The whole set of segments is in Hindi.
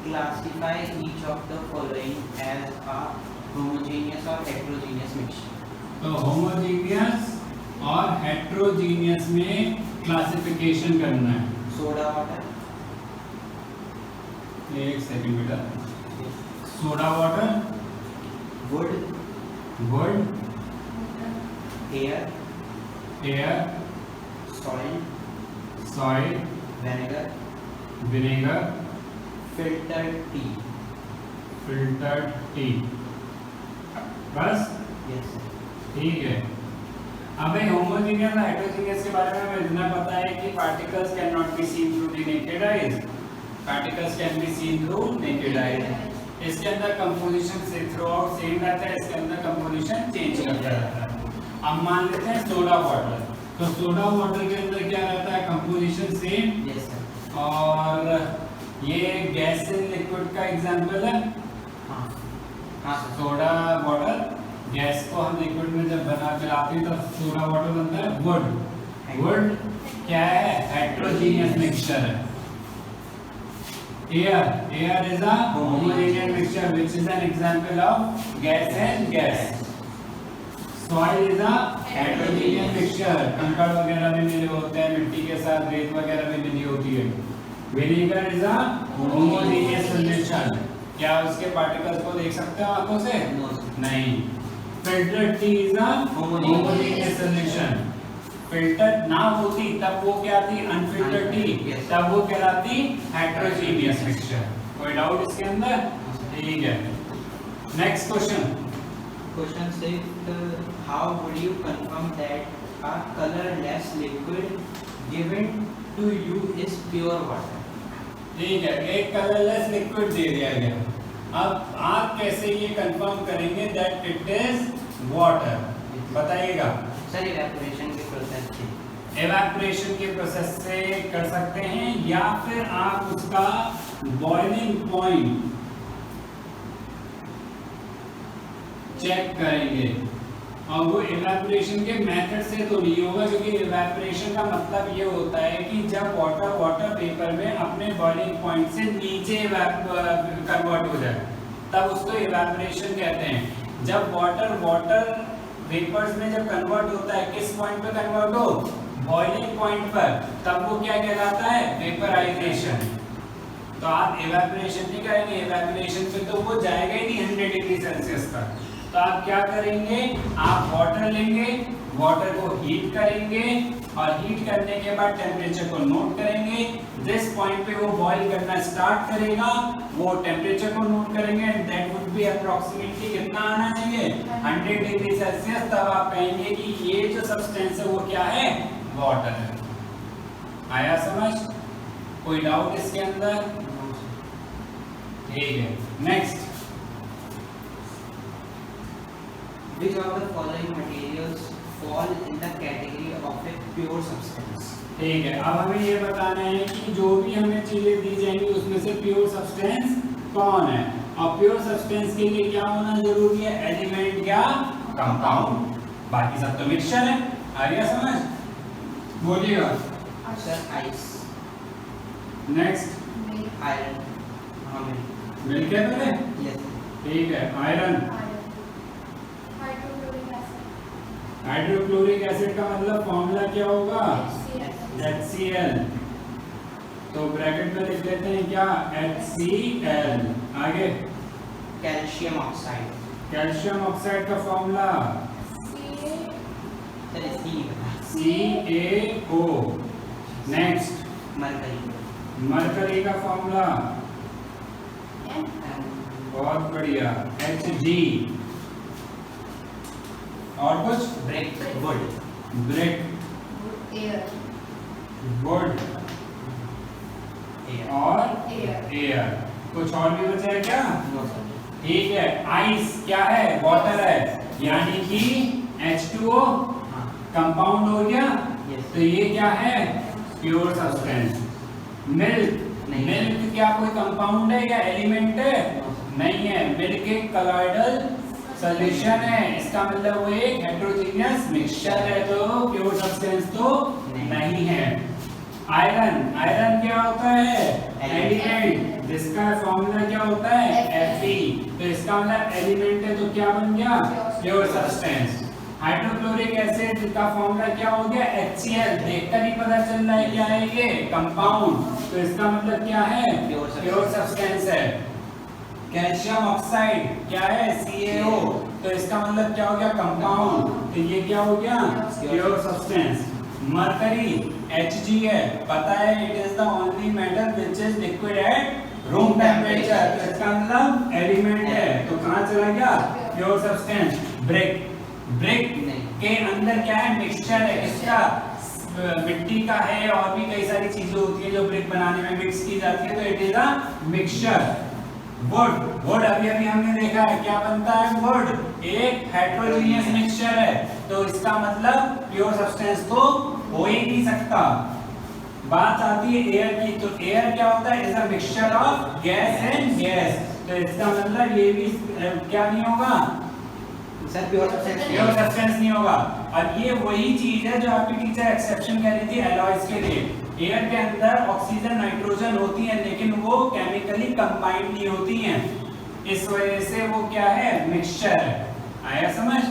classify each of the following as a homogeneous or heterogeneous mixture. तो होमोजीनियस और हेट्रोजीनियस में क्लासिफिकेशन करना है। सोडा वाटर, एक सेकंड बेटा। Soda water, would, would, air, air, soil, soil, vinegar, vinegar, filtered T. Filtered T. बस यस। ठीक है। अब होमोजेनियस और हेटेरोजेनियस के बारे में हमें इतना पता है कि particles can not be seen through the naked eyes, particles can be seen through naked eyes. इसके अंदर कंपोजिशन से थ्रू आउट सेम रहता है, इसके अंदर कंपोजिशन चेंज करता रहता है। अब मान लेते हैं सोडा वाटर, तो सोडा वाटर के अंदर क्या रहता है, कंपोजिशन सेम। Yes sir. और ये गैस इन लिक्विड का एग्जांपल है। हाँ हाँ सर। सोडा वाटर, गैस को हम लिक्विड में जब बना के लाते हैं तो सोडा वाटर बनता है वुड। वुड क्या है, हेट्रोजीनियस मिक्सचर है। Air, air is a homogeneous mixture which is an example of gas and gas. Soil is a heterogeneous mixture, कंकड़ वगैरह भी मिले होते हैं, मिट्टी के साथ रेत वगैरह भी मिली होती है। Vinegar is a homogeneous solution, क्या उसके पार्टिकल्स को देख सकते हो आंखों से? नहीं। Filtered T is a homogeneous solution, filter ना होती तब वो क्या थी, अनफिल्टर्ड टी, तब वो कहलाती हेट्रोजीनियस मिक्सचर। कोई डाउट इसके अंदर? ठीक है। Next question. Question 6, how would you confirm that a colorless liquid given to you is pure water? ठीक है, एक कलरलेस लिक्विड दे दिया गया। अब आप कैसे ये कंफर्म करेंगे दैट इट इज वाटर? बताइएगा। सर इवेपोरेशन के प्रोसेस से। एवेपोरेशन के प्रोसेस से कर सकते हैं, या फिर आप उसका बॉइलिंग पॉइंट चेक करेंगे। और वो इवेपोरेशन के मेथड से तो नहीं होगा, क्योंकि इवेपोरेशन का मतलब ये होता है कि जब वाटर वेपर में अपने बॉइलिंग पॉइंट से नीचे कन्वर्ट हो जाए तब उसको इवेपोरेशन कहते हैं। जब वाटर वेपर्स में जब कन्वर्ट होता है, किस पॉइंट पे कन्वर्ट हो, बॉइलिंग पॉइंट पर, तब वो क्या कहलाता है, वेपराइजेशन। तो आप इवेपोरेशन नहीं करेंगे, इवेपोरेशन पे तो वो जाएगा ही नहीं 100 डिग्री सेल्सियस तक। तो आप क्या करेंगे, आप वाटर लेंगे, वाटर को हीट करेंगे और हीट करने के बाद टेम्परेचर को नोट करेंगे। जिस पॉइंट पे वो बॉईल करना स्टार्ट करेगा वो टेम्परेचर को नोट करेंगे and that would be approximately कितना आना चाहिए, 100 डिग्री सेल्सियस। तब आप कहेंगे कि ये जो सब्सटेंस है वो क्या है, वाटर है। आया समझ? कोई डाउट इसके अंदर? ठीक है। Next. Which of the following materials fall in the category of a pure substance? ठीक है, अब हमें ये बताना है कि जो भी हमें चीजें दी जाएंगी उसमें से प्योर सब्सटेंस कौन है। और प्योर सब्सटेंस के लिए क्या होना जरूरी है, एलिमेंट या कंपाउंड। बाकी सब तो मिक्सचर है। आ गया समझ? बोलिएगा। Sir, ice, next. iron, मिल गया पहले? yes, ठीक है। आयरन, हाइड्रोक्लोरिक एसिड का मतलब फॉर्मूला क्या होगा, HCl। तो ब्रैकेट में लिख लेते हैं क्या, HCl। आगे calcium oxide, कैल्शियम ऑक्साइड का formula sir CaO। Next, mercury, mercury का फॉर्मूला, बहुत बढ़िया, Hg। और कुछ, brick, wood, brick, would air, और एयर। कुछ और भी बचा है क्या? no sir, ठीक है। आइस क्या है, वाटर है, यानी कि H2O हाँ, कंपाउंड हो गया। yes, तो ये क्या है, प्योर सब्सटेंस। मिल्क, नहीं। मिल्क क्या कोई कंपाउंड है या एलिमेंट है? नहीं है, मिल्क एक कलॉइडल सॉल्यूशन है, इसका मतलब वो एक हेटेरोजेनियस मिक्सचर है, तो प्योर सब्सटेंस तो नहीं है। आयरन, आयरन क्या होता है, एलिमेंट इसका फॉर्मूला क्या होता है Fe, तो इसका मतलब एलिमेंट है तो क्या बन गया प्योर सब्सटेंस। हाइड्रोक्लोरिक एसिड का फॉर्मूला क्या हो गया HCl, देखकर ही पता चल रहा है क्या है ये कंपाउंड, तो इसका मतलब क्या है प्योर सब्सटेंस है। कैल्शियम ऑक्साइड क्या है CaO, तो इसका मतलब क्या हो गया कंपाउंड, तो ये क्या हो गया प्योर सब्सटेंस। मरकरी Hg है, पता है it is the only metal which is liquid at room temperature, तो इसका मतलब एलिमेंट है, तो कहां चला गया प्योर सब्सटेंस। ब्रिक के अंदर क्या है मिक्सचर है, किसका मिट्टी का है और भी कई सारी चीजें होती है जो ब्रिक बनाने में मिक्स की जाती है, तो it is a mixture. Would अभी हमने देखा है क्या बनता है वुड एक हेटेरोजेनियस मिक्सचर है, तो इसका मतलब प्योर सब्सटेंस तो हो ही नहीं सकता। बात आती है एयर की, तो एयर क्या होता है is a mixture of gas and gas, तो इसका मतलब ये भी क्या नहीं होगा सर प्योर सब्सटेंस नहीं होगा। अब ये वही चीज है जो आपकी टीचर एक्सेप्शन कह रही थी एलॉयज के लिए। एयर के अंदर ऑक्सीजन नाइट्रोजन होती है लेकिन वो केमिकली कंबाइंड नहीं होती हैं, इस वजह से वो क्या है मिक्सचर है। आया समझ?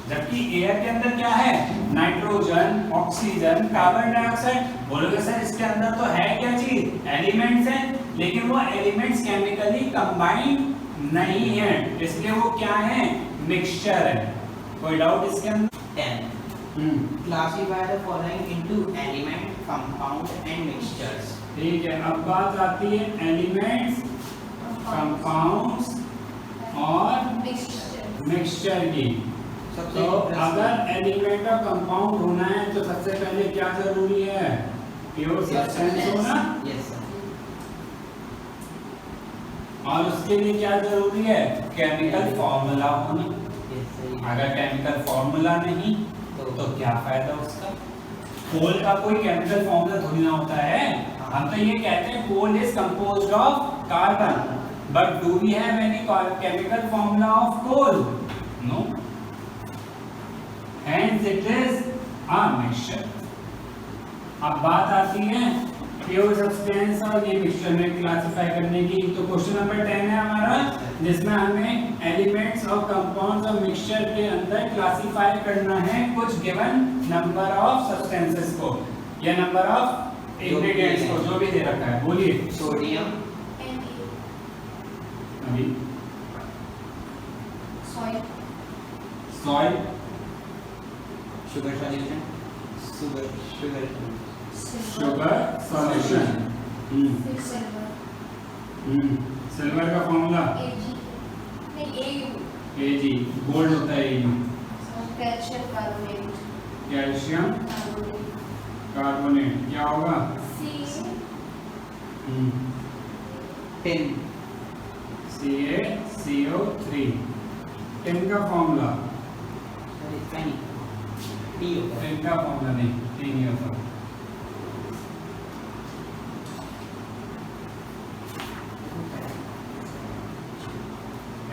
जबकि एयर के अंदर क्या है नाइट्रोजन ऑक्सीजन कार्बन डाइऑक्साइड, बोलोगे सर इसके अंदर तो है क्या चीज एलिमेंट्स हैं, लेकिन वो एलिमेंट्स केमिकली कंबाइंड नहीं है, इसलिए वो क्या है मिक्सचर है। कोई डाउट इसके अंदर? 10 Classify the following into element, compound and mixtures. ठीक है, अब बात आती है एलिमेंट्स, कंपाउंड्स और मिक्सचर की। तो अगर एलिमेंट और कंपाउंड होना है तो सबसे पहले क्या जरूरी है प्योर सब्सटेंस होना, yes sir. और उसके लिए क्या जरूरी है केमिकल फॉर्मूला होना। Yes sir. अगर केमिकल फॉर्मूला नहीं तो क्या फायदा उसका। कोल का कोई केमिकल फॉर्मूला थोड़ी ना होता है, हम तो ये कहते हैं coal is composed of carbon, but do we have any chemical formula of coal? No, hence it is a mixture। अब बात आती है प्योर सब्सटेंस और ये मिक्सचर में क्लासिफाई करने की, तो क्वेश्चन नंबर 10 है हमारा, जिसमें हमें एलिमेंट्स और कंपाउंड्स और मिक्सचर के अंदर क्लासिफाई करना है कुछ गिवन नंबर ऑफ सब्सटेंसेस को या नंबर ऑफ इंग्रेडिएंट्स को, जो भी दे रखा है। बोलिए। सोडियम, अभी soil, sugar solution, sugar solution, silver का फॉर्मूला Ag, गोल्ड होता है Ag, कैल्शियम कार्बोनेट क्या होगा टिन, CaCO3। टिन का फॉर्मूला, टी होगा। टिन का फॉर्मूला नहीं, टी नहीं होता।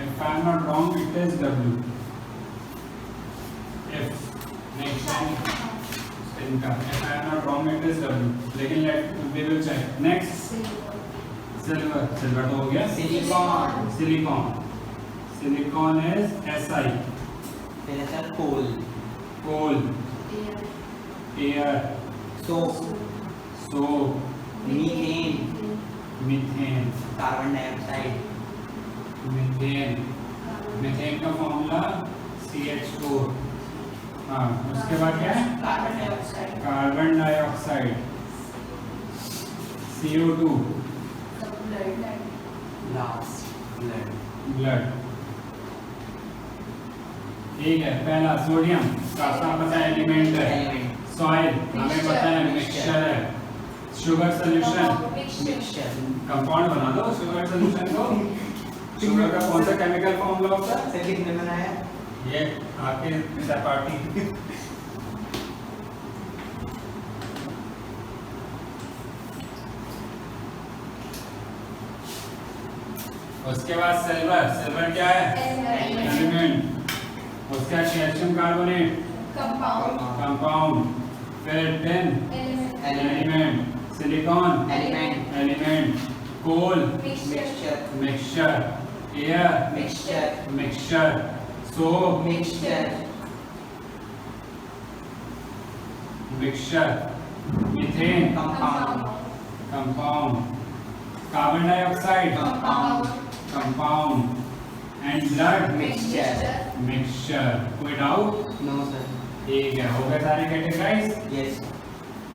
If I am not wrong, it is W. If next time tin का, if I am not wrong, it is W. लेकिन we will check. Next, silver, silver तो हो गया। Silicon, silicon is Si। फिर है sir coal, coal, air, soap, methane, methane, carbon dioxide, methane का फॉर्मूला CH4। हाँ, उसके बाद क्या है कार्बन डाइऑक्साइड, CO2, ब्लड। ठीक है, पहला सोडियम का पता है एलिमेंट है, सॉइल हमें पता है मिक्सचर है, शुगर सॉल्यूशन मिक्सचर, कंपाउंड बना दो शुगर सॉल्यूशन को। शुगर का कौन सा केमिकल फॉर्मूला होता है? सर किसने बनाया? ये आपके सहपाठी। उसके बाद सिल्वर, सिल्वर क्या है एलिमेंट। उसके बाद कैल्शियम कार्बोनेट कंपाउंड, फिर tin element, silicon element, element, coal, mixture, mixture, air, mixture, mixture, soap, mixture, mixture, methane, compound, compound, carbon dioxide, compound, compound, and blood, mixture. mixture. कोई डाउट? No sir. ठीक है, हो गए सारे कैटेगराइज। Yes.